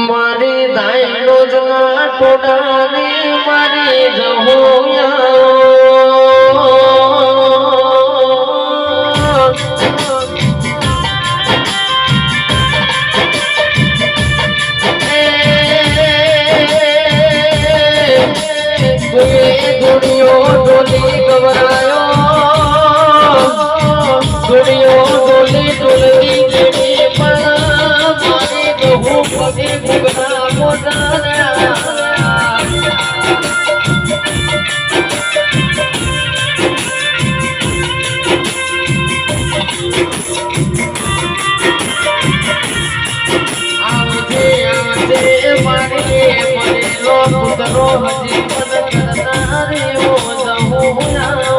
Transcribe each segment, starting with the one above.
મારી દાઈનો જના ટોડાની મારી જહોયા દુનિયો ડોલી ગવરાયો દુનિયો ડોલી ડોલતી દેવી પણ હું પગે ભૂગના મોટાના આવજે આવજે મારી મરેલો કુતરો હજી મન કરતા રે ઓ જહોયા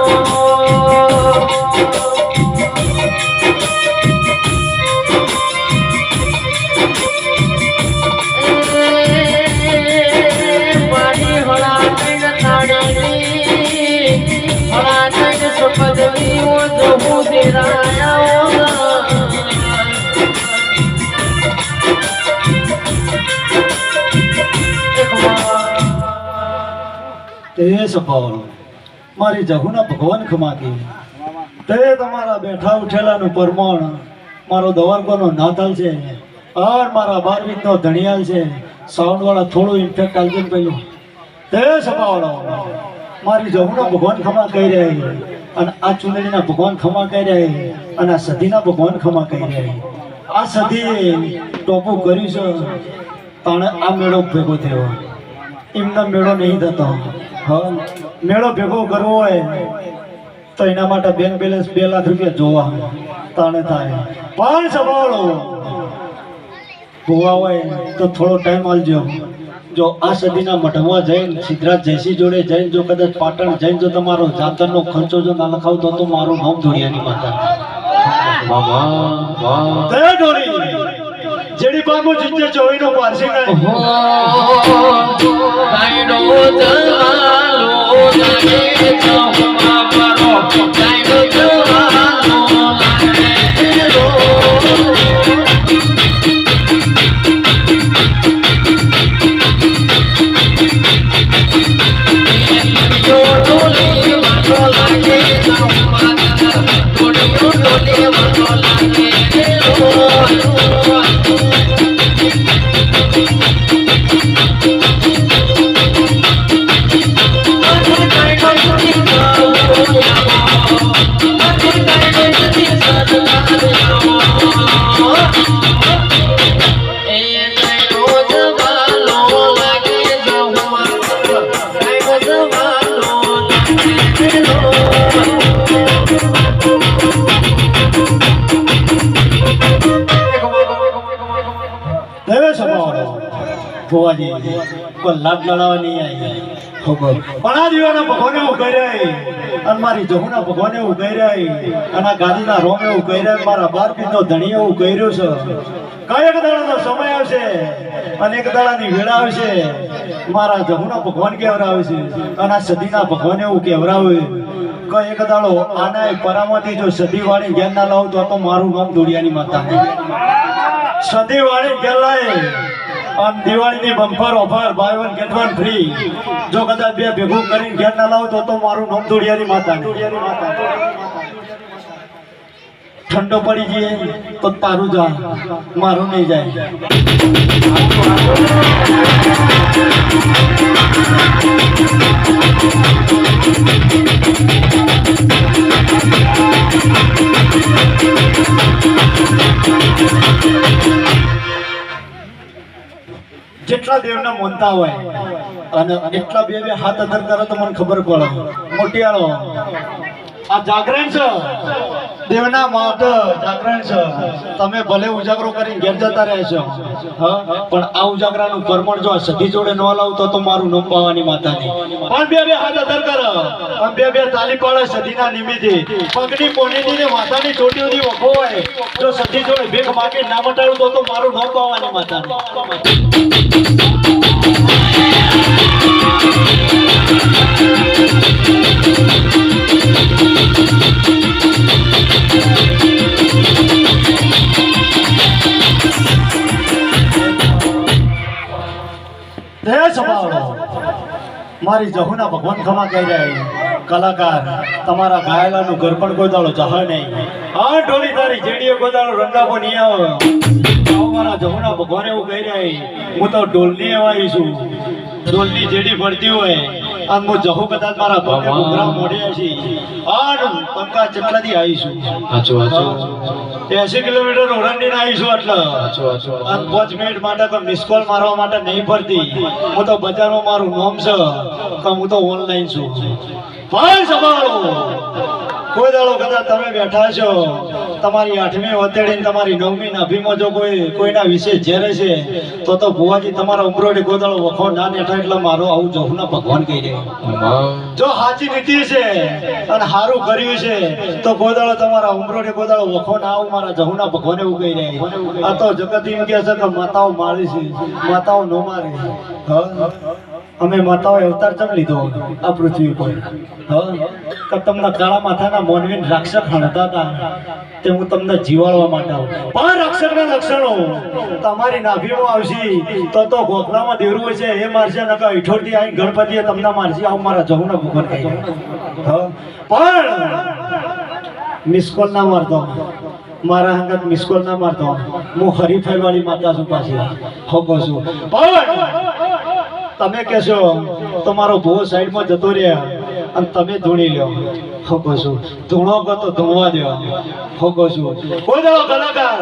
पदवी वो जो हूँ दिराया તે સપાવરો મારી જહુના ભગવાન ખમાકી તે તમારા બેઠા ઉઠેલાનું પરમાણ મારો દવારકોનો નાતાલ છે और મારા 12 નો ધણિયાલ છે સાઉન્ડ વાળા થોડું ઇન્ફેક્ટ આલજે પેલું તે સપાવરો મારી જહુના ભગવાન ખમા કહી રહ્યા અને આ ચુંદડીના ભગવાન ખમા કહી રહ્યા અને આ સધીના ભગવાન ખમા કહી રહ્યા આ સધી ટોપું કર્યું છે તાણે આ મેળો ભેગો થયો એમના મેળો નહીં થતો હા મેળો ભેગો કરવો હોય તો એના માટે બેંક બેલેન્સ 2 લાખ રૂપિયા જોવા તાણે થાય પણ સવાળો હોવા હોય તો થોડો ટાઈમ આલજો જો આ સદીના મઢમાં જઈને સિદ્ધરાજ જયસિંહ જોડે જઈને જો કદાચ પાટણ જઈને જો તમારો જાતરનો ખર્ચો જો ના લખાવતો તો મારું નામ ધોળિયાની માતા મામા વાહ તે ધોળી જેડી બાબુ જીતે જોઈનો પારસી ગઈ દાઈનો જલાલો લાગે જહુમા પરો દાઈનો જલાલો લાગે રો ભોવાજી કોઈ લાડ લડાવવા નહીં આવી ખબર પણ આ દીવાના ભગવાને એવું કહી રહ્યા અને મારી જહુના ભગવાને એવું કહી રહ્યા અને આ ગાદીના રોમે એવું કહી રહ્યા મારા 12 નો ધણી એવું કહી રહ્યો છે કઈ એક દાડાનો સમય આવશે અને એક દાડાની વેળા આવશે મારા જહુના ભગવાન કહેવરાવે છે અને આ સદીના ભગવાન એવું કહેવરાવે કઈ એક દાડો આના પરામાંથી જો સદી વાળી જ્ઞાન ના લાવું તો મારું નામ દોડિયાની માતા સદી વાળી જ્ઞાન લાય અને દિવાળીની bumper offer buy 1 get 1 free જો કદાચ બે ભેગું કરીને ઘેર ના લાવો તો મારું નામ દોડિયાની માતા ઠંડો પડી જઈએ તો તારું જા મારું નહીં જાય જેટલા દેવના મોનતા હોય અને એટલા બે હાથ અંદર કરે તો મને ખબર પડે મોટિયાળો આ જાગરણ છે દેવના માટે જાગરણ છે. તમે ભલે ઉજાગરો કરીને ઘેર જતા રહેશો, હા, પણ આ ઉજાગરાનું પરમણ જો આ સધી જોડે ન લાવતો તો મારું નામ પાવાની માતાની. પણ બે બે હાથ અધર કર, પણ બે બે તાલી પાડે સધીના નિમિત્તે. પગની પોણીની ને માતાની ચોટી સુધી વખો હોય, જો સધી જોડે ભીખ માગે ના મટાડું તો મારું નામ પાવાની માતાની. મારી જહુના ભગવાન ખમા કહી રહ્યા કલાકાર તમારા ગાયેલાનું ઘર પણ કોઈ દાડો ચાહ નહીં. આ ઢોલી તારી જેડીએ કોઈ દાડો રંગાપો નહીં આવે. મારા જહુના ભગવાન એવું કહી રહ્યા હું તો ઢોલની એવાઈ છું. ઢોલની જેડી પડતી હોય અને હું જહુ કદાચ મારા ભગવાન ઘોઘરા મોઢે છે. આ પંકા ચકલાથી આવીશું. 80 કિલોમીટર ઓરંડીને આવીશું. એટલે 5 મિનિટ માટે કોઈ મિસ કોલ મારવા માટે નહીં પડતી. હું તો બજારમાં મારું નામ છે કે હું તો ઓનલાઈન છું. પણ સંભાળો કોઈ દાડો કદાચ તમે બેઠા છો તમારી 8મી વતેડી તમારી 9મી નાભીમાં જો કોઈના વિશે ઝેરે છે તો ભુવાજી તમારા ઉમરોડી કોઈ દાડો વખો ના નેઠા. એટલે મારો આવું જહુના ભગવાન કહી રહ્યા જો સાચી નીતિ છે અને સારું કર્યું છે તો કોઈ દાડો તમારા ઉમરોડી કોઈ દાડો વખો ના આવું. મારા જહુના ભગવાન એવું કહી રહ્યા. આ તો જગત એમ કહે છે કે માતાઓ મારી છે, માતાઓ ન મારે. અમે માતાઓ અવતાર ચમ લીધો આ પૃથ્વી પર. કે તમને કાળા માથાના મોનવીન રાક્ષસ હણતા હતા તે હું તમને જીવાડવા માટે આવું. પણ રાક્ષસના લક્ષણો તમારી નાભીમાં આવશે તો ગોખલામાં દેરું છે એ મારશે નકા ઈઠોરથી આવીને ગણપતિએ તમને મારશે. આવું મારા જહુના ભગવાન કહી. પણ મિસકોલ ના મારતો, મારા હંગત મિસકોલ ના મારતો. હું હરીફાઈ વાળી માતા છું પાછી હોકો છું. પણ તમે કહેશો તમારો ભૂવો સાઈડમાં જતો રહ્યા અને તમે ધૂણી લ્યો. હોકો છું ધૂણો કહો તો ધૂણવા દો. હોકો છું કોઈ દાડો કલાકાર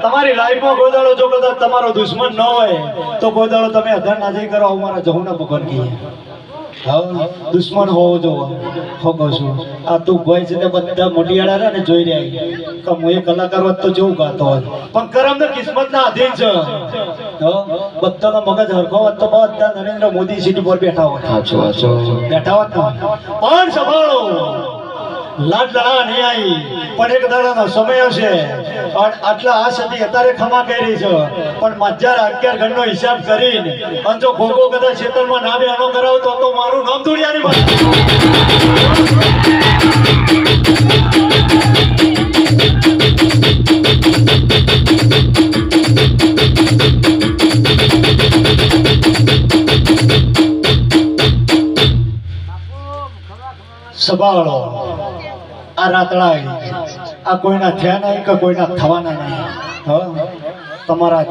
તમારી લાઈફમાં કોઈ દાડો જો કદાચ તમારો દુશ્મન ન હોય તો કોઈ દાડો તમે અધર ના જઈ કરો. મારા જહુના ભગવાન કહીએ દુશ્મન હોવો જો. હોકો છું આ તું ભાઈ છે તે બધા મોટિયાળા ને જોઈ રહ્યા કે હું એ કલાકાર હોત તો જેવું ગાતો હોત. પણ કરમ ને કિસ્મત ના અધીન છે. બધાનો મગજ હરખો હોત તો બધા નરેન્દ્ર મોદી સીટ પર બેઠા હોત. બેઠા હોત પણ સંભાળો લાડ લડા નહીં આવી. પણ એક દાડાનો સમય હશે આટલા આ સદી અત્યારે ખમા કરી છે પણ 11 ઘરનો હિસાબ કરીને અને જો ગોગો કદાચ ખેતરમાં ના બેનો કરાવતો તો મારું નામ દુનિયાની વાત. સંભાળો આ રાતડા આ કોઈના થયા નહીં કે કોઈના થવાના નહીં. તમારા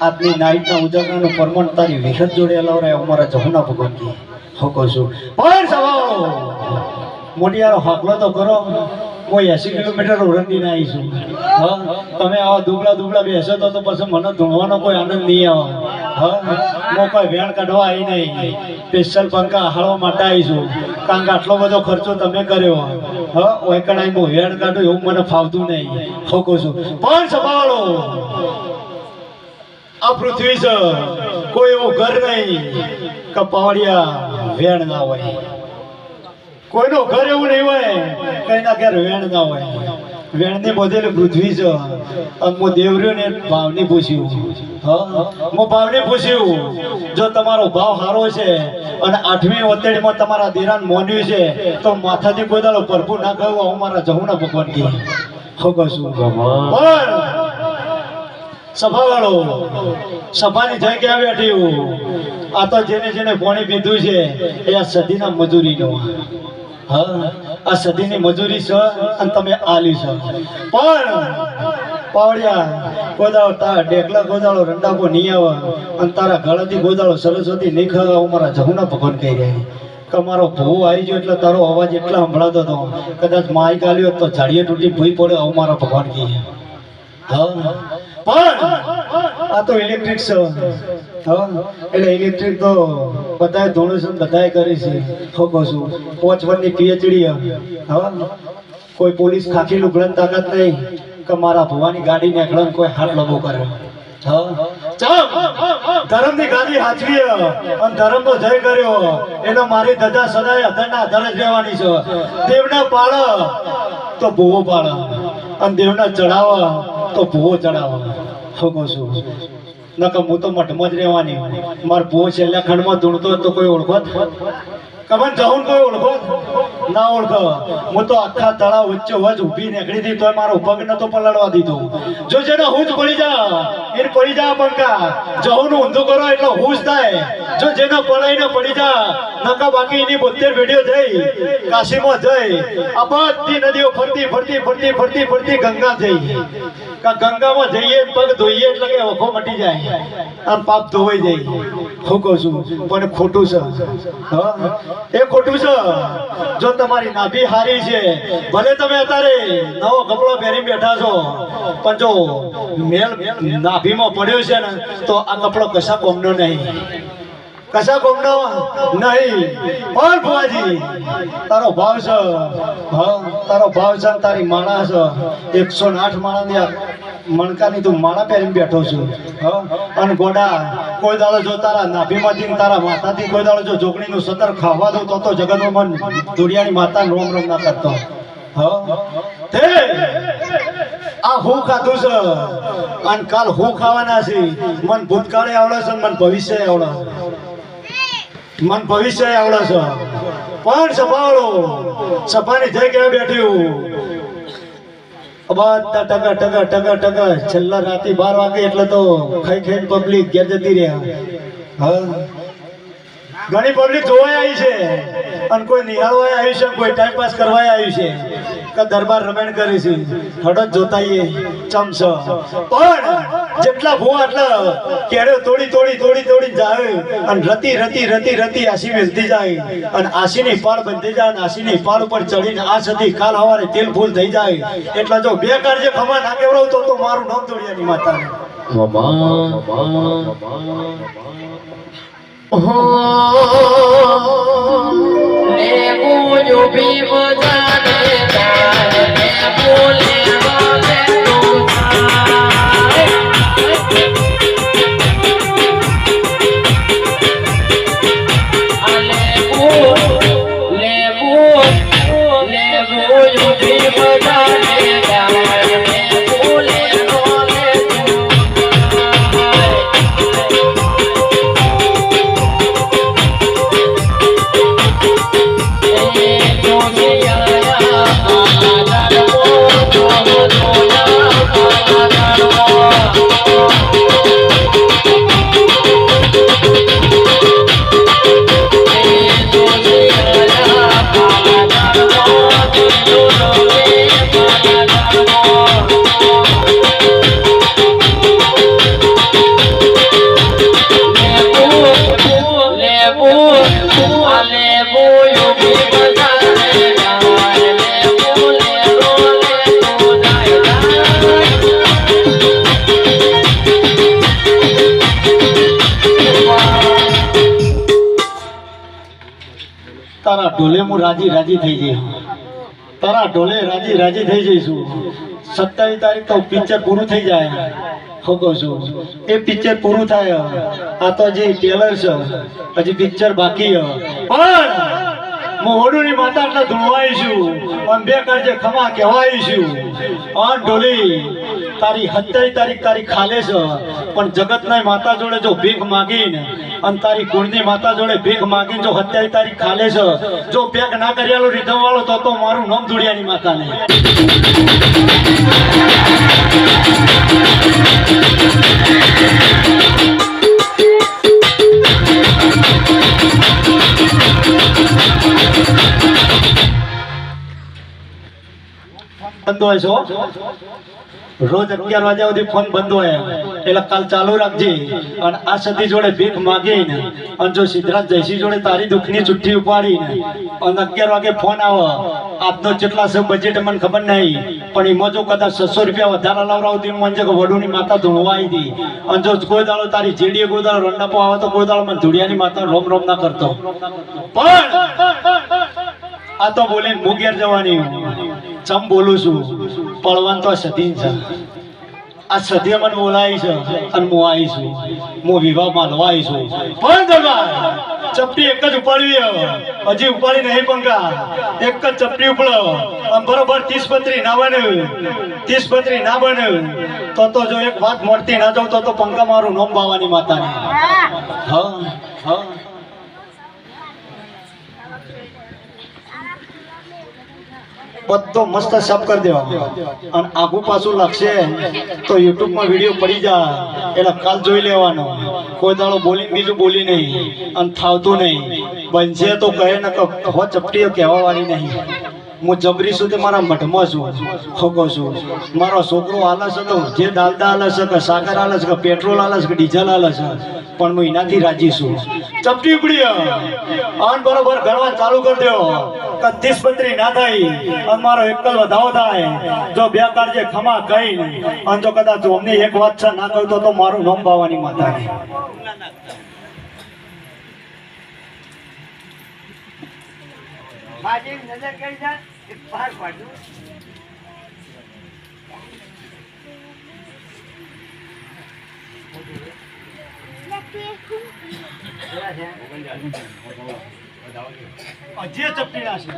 આજની નાઈટના ઉજાગરાનું પરમણ તારી વિહત જોડે અલાવરાય અમારા જહુના ભગવાન કી હોકો છું. પણ સંભાળો મોટિયારો હાકલો તો કરો. હું 80 કિલોમીટર ઓરંડીને આવી છું. તમે આવા દુબળા બેસો તો પછી મને ધૂણવાનો કોઈ આનંદ નહીં આવે. હું કોઈ વેણ કાઢવા આવી નહીં, સ્પેશિયલ પંખા હાળવા માટે આવીશું. કારણ કે આટલો બધો ખર્ચો તમે કર્યો. હું વેણ કાઢું એવું મને ફાવતું નહીં. હોકો છું પણ સંભાળો આ પૃથ્વી છે કોઈ એવું ઘર નહીં કે પાવડિયા વેણ ના હોય. કોઈનું ઘર એવું નહીં હોય કઈના ઘેર વેણ ના હોય. વેણની બધેલી પૃથ્વી છે. અને હું દેવર્યો ને ભાવની પૂછ્યું. હું ભાવની પૂછ્યું જો તમારો ભાવ સારો છે અને 8મી વતેડીમાં તમારા દેરાન મોન્યું છે તો માથાથી કોઈ દાડો ભરપૂર ના કહું. હું મારા જહુના ભગવાન કી હોકો છું. પણ સભાવાળો સભાની જય ક્યાં બેઠી. આ તો જેને પાણી પીધું છે એ આ સદીના મજૂરીનો. આ સદીની મજૂરી છે અને તમે આલી છો. પણ પાવડિયા ગોદાળો તારા ડેકલા ગોદાળો રંડાકો નહીં આવે અને તારા ગળાથી ગોદાળો સરસ્વતી નહીં ખાવા. મારા જહુના ભગવાન કહી રહ્યા કે મારો ભૂ આવી ગયો એટલે તારો અવાજ એટલા સંભળાતો હતો કદાચ માઈ ગાલ્યો તો ઝાડીએ તૂટી ભૂઈ પડે. આવું મારા ભગવાન કહે. પણ આ તો ઇલેક્ટ્રિક છે. એટલે ઇલેક્ટ્રિક તો બધાએ ડોનેશન બધાએ કરી છે. હોકો છું 5 વર્ષની PhD કોઈ પોલીસ ખાખી લુગડન તાકાત નહીં કે મારા ભવાની ગાડી નીકળે કોઈ હાથ લબો કરે. ધર્મની ગાદી હાચવી અને ધર્મનો જય કર્યો એનો મારી ધજા સદાય અધરના આધારે જ રહેવાની છે. દેવના પાળ તો ભૂવો પાળ અને દેવના ચડાવ તો ભૂવો ચડાવ. હું કહું છું નકર હું તો મઠમાં જ રહેવાની. મારો ભૂવો છેલ્લા ખંડમાં ધૂણતો તો કોઈ ઓળખો કમન જવું કોઈ ઓળખો ના ઓળખો. હું તો આખા તળાવ વચ્ચે વચ ઊભી નીકળી હતી તો મારો પગ નતો પલળવા દીધો. જો જેનો હુજ પડી જા એને પડી જા પંકા જવું ઊંધું કરો એટલે હુજ થાય. જો જેનો પડાઈને પડી જા નકા બાકી એની 72 પેઢીઓ જઈ કાશીમાં જઈ આ બધી નદીઓ ફરતી ફરતી ફરતી ફરતી ફરતી ગંગા જઈ. ગંગામાં જઈએ પગ ધોઈએ એટલે કે વખો મટી જાય આમ પાપ ધોવાઈ જાય. હું કહું છું પણ ખોટું છે. એ ખોટું છે. જો તમારી નાભી હારી છે ભલે તમે અત્યારે નવો કપડો પહેરી બેઠા છો પણ જો મેલ નાભીમાં પડ્યો છે ને તો આ કપડો કશા કોમનો નહીં. કશા કોમનો નહીં. પણ ભુવાજી તારો ભાવ છે. તારો ભાવ છે તારી માળા છે 108 માળાની મણકાની તું માળા પહેરીને બેઠો છું. અને ગોડા કોઈ દાડો જો તારા નાભીમાંથી તારા માતાથી કોઈ દાડો જો જોગણીનું સતર ખાવા દઉં તો જગતમાં મન દુનિયાની માતા રોમ રોમ ના કરતો. તે આ હું ખાધું છે અને કાલ હું ખાવાના છે. મન ભૂતકાળે આવડે છે મન ભવિષ્ય આવડે. મન ભવિષ્ય આવડે છે પણ સભાળો સભાની જઈ કેવા બેઠ્યું બધા ટકા ટકા ટકા ટકા છેલ્લા રાતે 12 વાગે એટલે તો ખાઈ ખાઈને પબ્લિક ઘેર જતી રહ્યા. ઘણી પબ્લિક જોવાય આવી છે અને કોઈ નિહાળવાય આવી છે કોઈ ટાઈમ પાસ કરવાય આવી છે કે દરબાર રમેણ કરી છે હડત જોતાઈએ ચમસ. પણ જેટલા ભૂવા એટલા કેળો તોડી તોડી તોડી તોડી જાય અને રતી રતી રતી રતી આસી વેચતી જાય અને આસીની પાળ બંધી જાય અને આસીની પાળ ઉપર ચડીને આ સધી કાલ હવારે તેલ ફૂલ થઈ જાય. એટલે જો બે કાર્ય ખમા ના કેવડાવતો તો મારું નામ દોડિયાની માતા. તારા ઢોલે હું રાજી રાજી થઈ જઈ. તારા ઢોલે રાજી રાજી થઈ જઈશું. 27 તારીખ તો પિક્ચર પૂરું થઈ જાય. હું કહું છું એ પિક્ચર પૂરું થાય આ તો જે ટેલર છે હજી પિક્ચર બાકી પણ મોહડુની માતા એટલે ધૂળવાઈશું અને બે કરજે ખમા કહેવાઈશું. અન ઢોલી તારી 27 તારીખ તારી ખાલે છે પણ જગતના માતા જોડે જો ભીખ માગીને અને તારી કુળની માતા જોડે ભીખ માગીને જો 27 તારીખ ખાલે છે જો પેક ના કર્યાલો રીધમ વાળો તો મારું નામ ધૂળિયાની માતા ને. બંધ હોય છો રોજ 11 વાગ્યા સુધી ફોન બંધ હોય એટલે કાલ ચાલુ રાખજે. અને આ સતી જોડે ભીખ માગીને અને જો સિદ્ધરાજ જયસિંહ જોડે તારી દુઃખની ચુઠ્ઠી ઉપાડીને અને 11 વાગે ફોન આવે આપનો જેટલા છે બજેટ મને ખબર નહીં પણ એમાં જો કદાચ 600 રૂપિયા વધારે લાવરાવતી મને છે કે વડુની માતા ધૂણવા આવી હતી અને જો કોઈ દાડો તારી જેડીએ કોઈ દાડો રંડાપો આવે તો કોઈ દાડો મને ધૂળિયાની માતા રોમ રોમ ના કરતો. પણ આ તો બોલીને હું ઘેર જવાની ચમ બોલું છું પડવાન તો સતીન છે આ સધ્ય મને બોલાવી છે અને હું આવી છું હું વિવાહ માનવા આવી છું પણ દરબાર ચપટી એક જ ઉપાડવી હજી ઉપાડી નહીં પંકા એક જ ચપટી ઉપડો આમ બરોબર 30 પત્રી ના બને 30 પત્રી ના બને તો જો એક વાત મળતી ના જાઉં તો પંકા મારું નામ બાવાની માતાની હા હા બધો મસ્ત સબ કરી દેવા અને આગું પાછું લાગશે તો યુટ્યુબ માં વિડીયો પડી જાય એટલે કાલ જોઈ લેવાનો કોઈ દાડો બોલીને બીજું બોલી નહીં અને થાવતું નહીં બનશે તો કહે ને હો ચપટીઓ કહેવા વાળી નહીં હું જબરી છું તે મારા મઠમાં છું ખોગો છું મારો છોકરો હાલે છે તો જે દાલદા હાલે છે કે સાકર હાલે છે કે પેટ્રોલ હાલે છે કે ડીઝલ હાલે છે પણ હું એનાથી રાજી છું ચપટી ઉપડી અન બરોબર ગણવા ચાલુ કરી દેવો કે 30 પત્રી ના થાય અને મારો એકલ વધાવો થાય જો બે કાળજે ખમા કઈ અને જો કદાચ અમને એક વાત છે ના કહું તો મારું નામ બાવાની માતાની માજી નજર કરી જા એક બહાર પાડું અજય ચપટી ના છે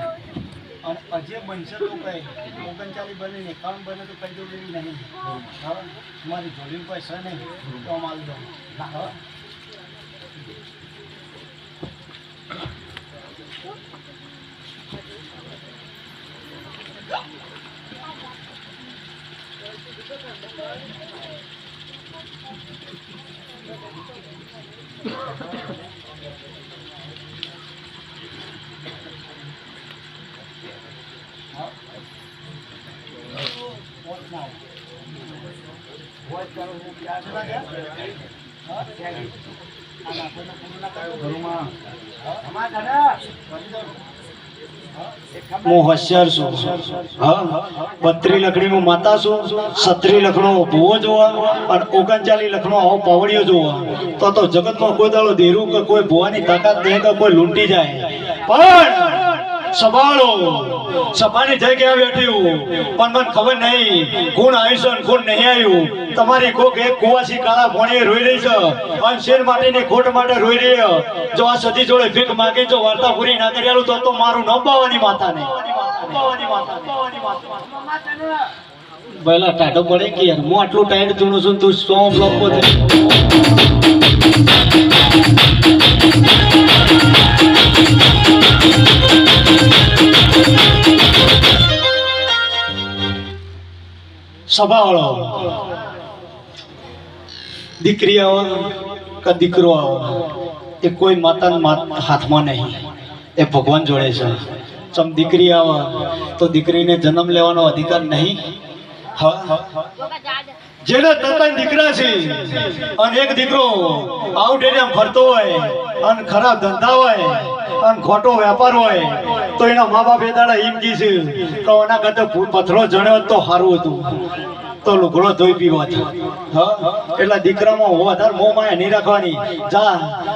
અને અજય બનશે તો કઈ 39 બને ને 51 બને તો કઈ જોડી નહીં હા મારી જોડી પૈસા નહીં તો માલ દો હા હું હોશિયાર છું હા 32 લખડીનું માતા છું 36 લખનો ભૂવો જોવા અને 39 લખનો આવો પાવડિયો જોવા તો જગતમાં કોઈ દાડો દેરું કે કોઈ ભૂવાની તાકાત નહીં કે કોઈ લૂંટી જાય પણ સંભાળો સભાની જગ્યા બેઠ્યું પણ મને ખબર નહીં કોણ આવ્યું છે કોણ નહીં આવ્યું તમારી કોક એક કુવાસી કાળા ભોણીએ રોઈ રહી છે અને શેર માટેની ખોટ માટે રોઈ રહી જો આ સતી જોડે ભીખ માંગે જો વાર્તા પૂરી ના કર્યાલું તો મારું નામ બાવાની માતા નહીં પહેલા ટાટો પડે કે યાર હું આટલું ટાઈટ જૂનું છું તું 100 બ્લોક પોતે સભાવાળો દીકરી આવો કે દીકરો આવો એ કોઈ માતાના હાથમાં નહીં એ ભગવાન જોડે છે ચમ દીકરી આવે તો દીકરીને જન્મ લેવાનો અધિકાર નહીં હા જેને તતન દીકરા છે અને એક દીકરો આઉટ એરિયા ફરતો હોય અને ખરાબ ધંધા હોય અને ખોટો વેપાર હોય તો એના મા બાપ એ દાડા એમ કી છે કે એના કરતા પથરો જણ્યો તો સારું હતું તો લુગડો ધોઈ પીવો હા એટલે દીકરામાં વધારે મોહ માયા નહીં રાખવાની જા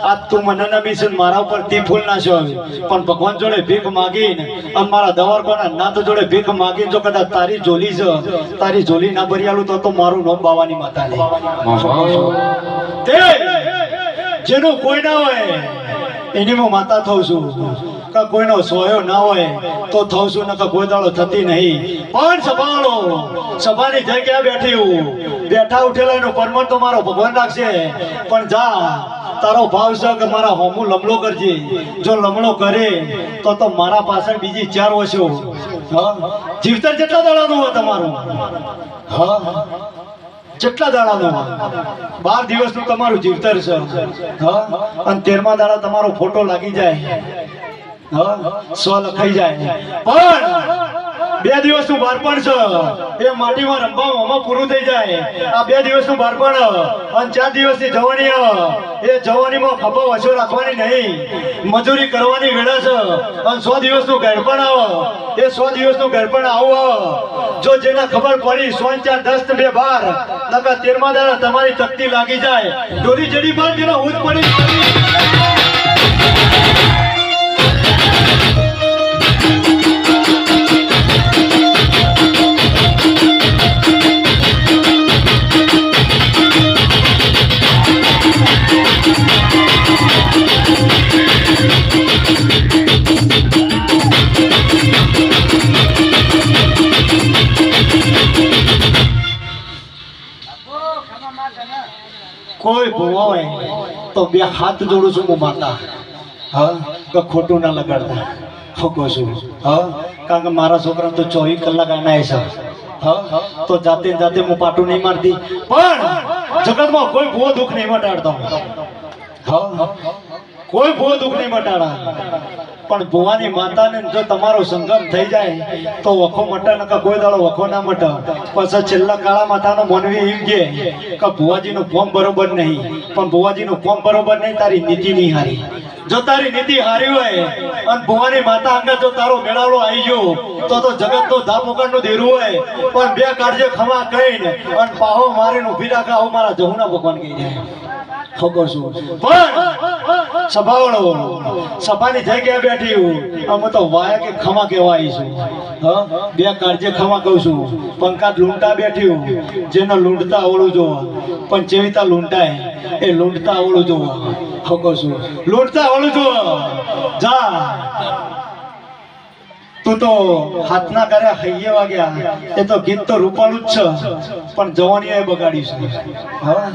આજ તું મને નમી છે મારા ઉપર તી ફૂલ નાખ્યો પણ ભગવાન જોડે ભીખ માગીને અને મારા દવારકોના નાથ જોડે ભીખ માગીને જો કદાચ તારી જોલી છે તારી જોલી ના ભરિયાલું તો મારું નામ બાવાની માતા લે જેનું કોઈ ના હોય એની હું માતા થઉં છું કે કોઈનો સોયો ના હોય તો થઉં છું ને કોઈ દાડો થતી નહીં પણ સંભાળો સભાની જગ્યા બેઠા ઉઠેલા એનો પરમાન તો મારો ભગવાન રાખશે પણ જા તારો ભાવ છે કે મારા હોમું લમણો કરજે જો લમણો કરે તો મારા પાછળ બીજી 4 વર્ષો હા જીવતર જેટલા દાડાનું હોય તમારું હા જેટલા દાડાનું 12 દિવસનું તમારું જીવતર છે હા અને 13મા દાડા તમારો ફોટો લાગી જાય હા 100 લખાઈ જાય પણ 2 દિવસનું બાળપણ છે એ માટીમાં રમવામાં પૂરું થઈ જાય આ 2 દિવસનું બાળપણ અને 4 દિવસની જવાની એ જવાનીમાં ખભા વસો રાખવાની નહીં મજૂરી કરવાની વેળા છે અને 100 દિવસનું ઘરપણ આવે એ 100 દિવસનું ઘરપણ આવું જો જેના ખબર પડી 100 4 10 2 12 નકા 13મા દાડા તમારી તકતી લાગી જાય ડોરી જડી પર જેનો હુજ પડી કોઈ ભૂવા હોય તો બે હાથ જોડું છું હું માતા. હા, કે ખોટું ના લગાડતા ઠોકો છું. હા, કારણ કે મારા છોકરા તો 24 કલાક આના છે. હા, તો જાતે જાતે હું પાટું નહીં મારતી, પણ જગતમાં કોઈ ભૂવો દુઃખ નહીં મટાડતો. હા, કોઈ ભૂવો દુઃખ નહીં મટાડા. પણ ભુવાની માતાને જો તમારો સંગમ થઈ જાય તો વખો મટા નકા કોઈ દાડો વખો ના મટા. પછી છેલ્લા કાળા માતાનો મનવી એમ કે ભુવાજીનું ફોર્મ બરોબર નહીં, પણ ભુવાજીનું ફોર્મ બરોબર નહીં, તારી નીતિ નહીં હારી. જો તારી નીતિ હારી હોય અને ભુવાની માતા અંગે જો તારો મેળાવડો આવી ગયો તો જગતનો ધાપોકારનું દેરું હોય, પણ બે કાળજે ખમા કહીને અને પાહો મારીને ઊભી રાખા આવું મારા જહુના ભગવાન કહી જાય. ઠોકો છું. પણ સભાવાળો સભાની જગ્યાએ બેઠી હું અમે તો વાયા કે ખમા કહેવા આવી છું. હા, બે કાળજે ખમા કહું છું. પંકાત લૂંટા બેઠી હું, જેને લૂંટતા આવડું જોવા, પણ જેવીતા લૂંટાય એ લૂંટતા આવડું જોવા. ઠોકો છું. લૂંટતા આવડું જોવા. જા તું તો હાથના કર્યા હૈયે વાગ્યા, એ તો ગીત તો રૂપાળું જ છે, પણ જવાની એ બગાડીશું. હા,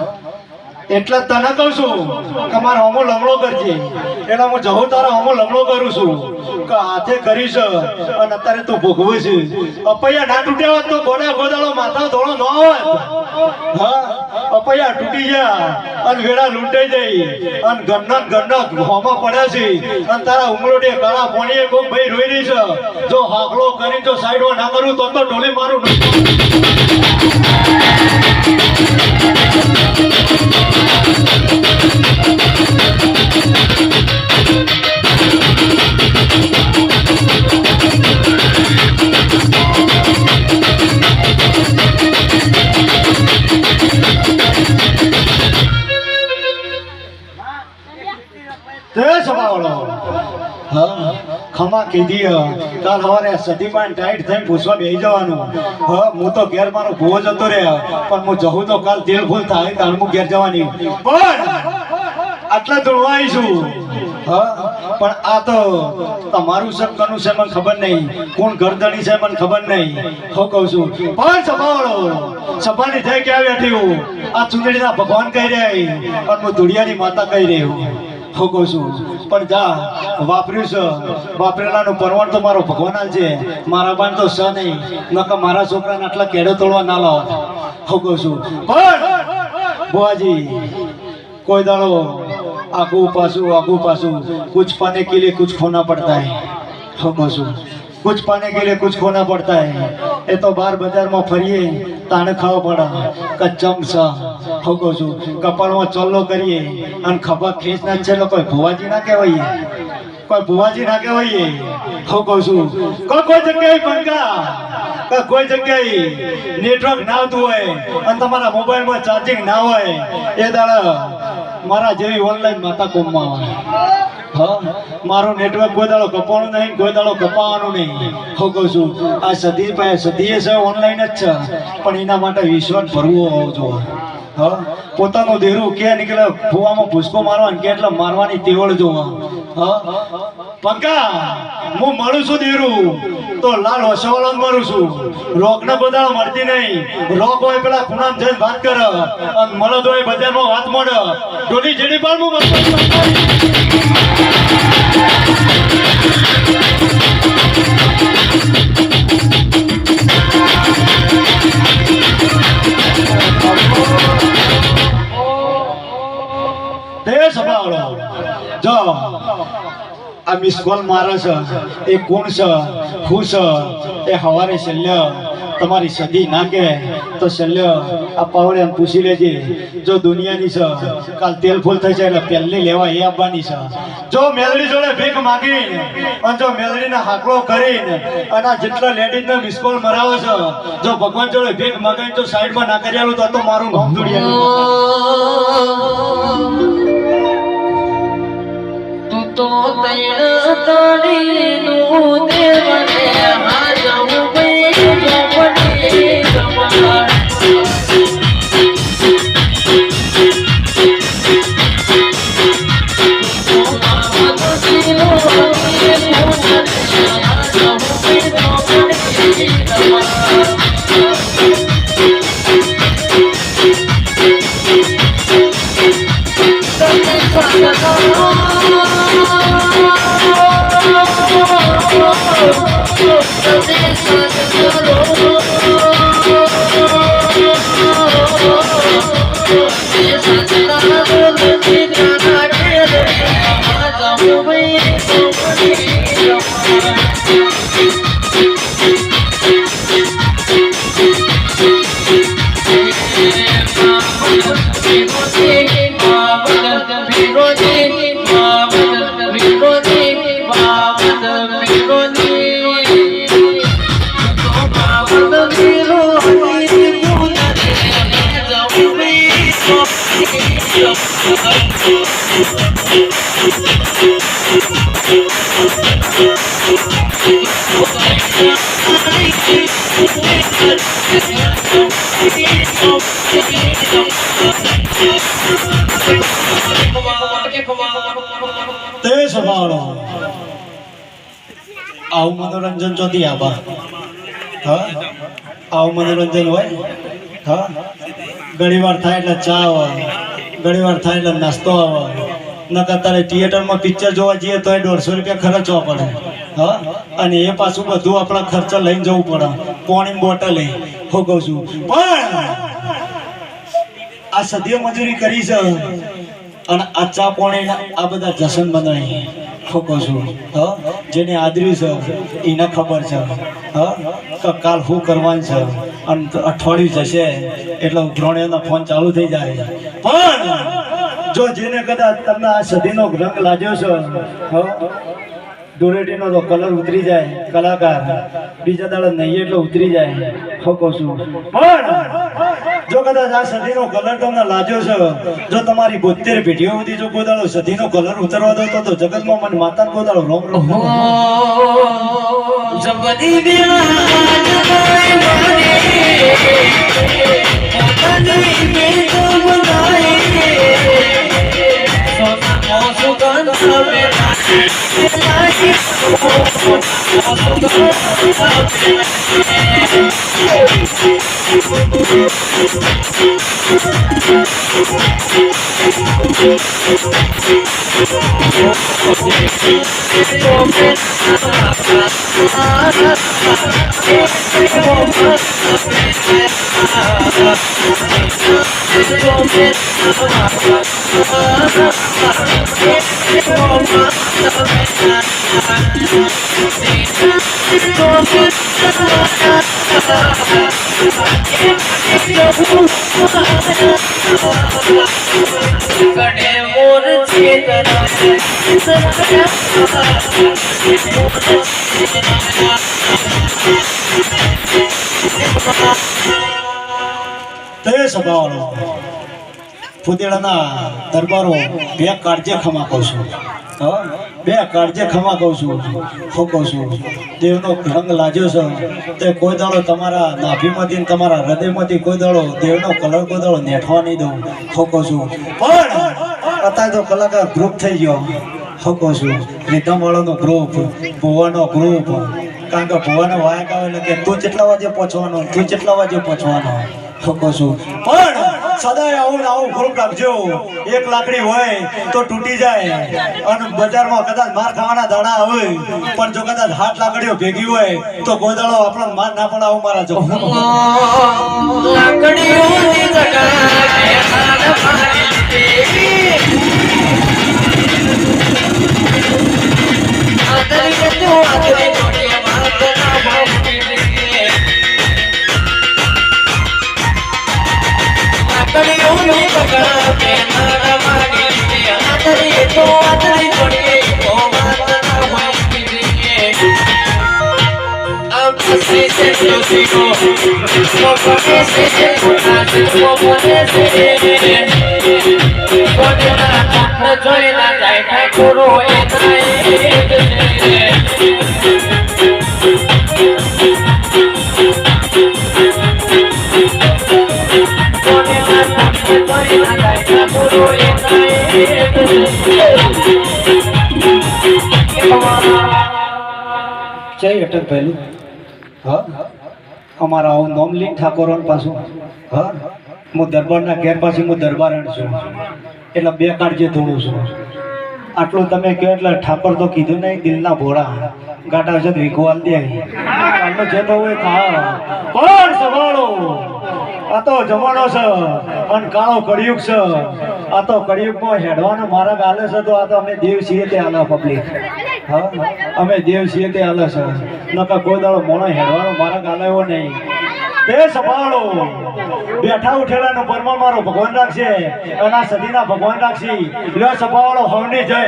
એટલે તને કહું છું કે મારો હમો લમણો કરજે. એટલે હું જહુ તારા હમો લમણો કરું છું કે હાથે કરીશ અને અત્યારે તું ભોગવું છે. અપૈયા ના તૂટ્યા હોત તો ગોદાળો માથા ધોળો ન હોત. હા, અપૈયા તૂટી ગયા અને વેડા લૂંટાઈ જાય અને ગંડા હોમાં પડ્યા છે અને તારા ઉમરોડે કાળા પોણીએ કોઈ ભાઈ રોઈ રહી છે. જો હાકલો કરી જો સાઈડમાં ના કરું તો ઢોલી મારું. ખમા કીધી કાલ સવારે સદીમાં ટાઈટ થઈને પૂછવા બેસી જવાનું. હા, હું તો ઘેર મારો ભૂવો જતો રહ્યા, પણ હું જવું તો કાલ તેલ ફૂલ થાય કારણ હું ઘેર જવાની. પણ આટલા દોડવાઈ છું. હા, પણ આ તો તમારું છે કનું છે મને ખબર નહીં, કોણ ગરદણી છે મને ખબર નહીં. હું કહું છું પણ સભાવાળો સભાની થઈ ક્યાં બેઠી હું, આ ચૂંટણીના ભગવાન કહી રહ્યા અને હું ધુડિયાની માતા કહી રહી હું. હું કહું છું પણ જા વાપર્યું છે, વાપરેલાનું પરવણ તો મારો ભગવાન છે, મારા બાન તો સ નહીં, નકર મારા છોકરાને આટલા કેડો તોડવા ના લાવો. હું કહું છું પણ બુઆજી કોઈ દાડો આગુ પાછું कुछ पाने के लिए कुछ खोना पड़ता है. હું કહું છું कुछ पाने के लिए कुछ खोना पड़ता है. એ તો બાર બજારમાં ફરીએ તાણે ખાવા પડે કચ્ચમ સા. હું કહું છું કપાળમાં ચોલ્લો કરીએ અને ખભા ખેંચ ના છે કોઈ ભુવાજી ના કહેવાય, કોઈ ભુવાજી ના કહેવાય. હું કહું છું કોઈ જગ્યાએ પંખા કોઈ જગ્યાએ નેટવર્ક ના આવતું હોય અને તમારા મોબાઈલમાં ચાર્જિંગ ના હોય એ દાડા મારા જેવી ઓનલાઈન માતા કોમમાં આવે. હા, મારું નેટવર્ક કોઈ દાડો કપાવાનું નહીં, કોઈ દાડો કપાવાનું નહીં. હું કહું છું આ સદીએ છે ઓનલાઈન જ છે, પણ એના માટે વિશ્વાસ ભરવો હોવો જોઈએ. હા, પોતાનું દેરું કે નીકળે ફુવામાં ભૂસકો મારવા કે એટલે મારવાની તેવડ જોવા. હા, પંકા હું મળું છું દેરું તો લાલ વસાવાળા મારું છું. રોકને બધાળો મળતી નહીં. રોક હોય પેલા ખૂણામાં જઈને વાત કરે અને મળદ હોય બજારમાં વાત મળે. ડોલી જેડી પણ હું જો આ મિસ કોલ મારે છે એ કોણ છે હું છે એ હવારે શલ્ય તમારી સદી નાખે તો શલ્ય આ પાવડે પૂછી લેજે. જો દુનિયાની છે કાલ તેલ ફૂલ થઈ જાય એટલે પહેલી લેવા એ આપવાની છે. જો મેલડી જોડે ભીખ માગીને અને જો મેલડીને હાકલો કરીને અને જેટલા લેડીઝને મિસ કોલ મરાવે છે જો ભગવાન જોડે ભીખ માગીને જો સાઈડમાં ના કરી આલું તો મારું નામ તું તો તૈણ તળીનું દેવને હાજવું ભાઈ ચોપડી તમાર તે સંભાળો આવું મનોરંજન ચોથી આબા હા આવું મનોરંજન હોય હા ઘણી વાર થાય એટલે ચા આવે ઘણી વાર થાય એટલે નાસ્તો આવે નકર તારે થિયેટરમાં પિક્ચર જોવા જઈએ તો 150 રૂપિયા ખર્ચવા પડે હા અને એ પાછું બધું આપણા ખર્ચા લઈને જવું પડે પાણી બોટલ હું કહું છું પણ આ સદીઓ મજૂરી કરી છે અને આ ચા પાણી આ બધા જશન બનાવી હું કહું છું હા જેને આદર્યું છે એને ખબર છે હા કે કાલ શું કરવાનું છે અને અઠવાડિયું જશે એટલે ઉઘરાણીઓના ફોન ચાલુ થઈ જાય પણ જો જેને કદાચ તમને આ સદીનો રંગ લાગ્યો છે ધૂળેટીનો તો કલર ઉતરી જાય કલાકાર બીજા દાડે નહીં એટલે ઉતરી જાય હું કહું છું પણ જો કદાચ આ સદીનો કલર તમને લાગ્યો છે જો તમારી 72 પેઢીઓ સુધી જો કોઈ દાડો સદીનો કલર ઉતરવા દો તો જગતમાં મને માતા કોઈ દાડો રોમ રોમ જબરી કડે મોર તે સભાવાળો ફુદેડાના દરબારો બે કાળજે ખમા કહું છું બે કાળજે ખમા કહું છું હું કહું છું દેવનો રંગ લાગ્યો છે તે કોઈ દાડો તમારા નાભીમાંથી ને તમારા હૃદયમાંથી કોઈ દાડો દેવનો કલર કોઈ દાડો નેઠવા નહીં દઉં હું કહું છું પણ અત્યારે તો કલાકાર ગ્રુપ થઈ ગયો હું કહું છું રીધમ વાળાનો ગ્રુપ ભુવાનો ગ્રુપ કારણ કે ભુવાનો વાયક આવે એટલે કે તું કેટલા વાગે પહોંચવાનો તું કેટલા વાગે પહોંચવાનો હું કહું છું પણ સદાય આવું ને આવું ગ્રુપ રાખજો એક લાકડી હોય તો તૂટી જાય અને બજારમાં કદાચ માર ખાવાના દાણા આવે પણ જો કદાચ 8 લાકડીઓ ભેગી હોય તો કોઈ દાડો આપણને માર ના પડે આવું મારા જો લાકડીઓની જગા જય અટક પહેલું હા અમારા આવું નોમલી ઠાકોર પાછું હા હું દરબારના ઘેર પાછી હું દરબારણ છું એટલે બે કાળજે ધોળું છું આટલું તમે કહો એટલે ઠાકોર તો કીધું નહીં દિલના ભોળા ગાટા છે વિકવાલ દે કાલનો જે તો હોય ખા પણ સંભાળો આ તો જમાનો છે અને કાળો કળિયુગ છે આ તો કળિયુગમાં હેડવાનો મારા ગાલે છે તો આ તો અમે દેવ છીએ તે આલા પબ્લિક હા અમે દેવ છીએ તે આલે છે નકા કોઈ દાડો મોણો હેડવાનો મારા ગાલે એવો નહીં તે સંભાળો બેઠા ઉઠેલાનો પરમા મારો ભગવાન રાખશે અને આ સદીના ભગવાન રાખશે લ્યો સંભાળો હવની જય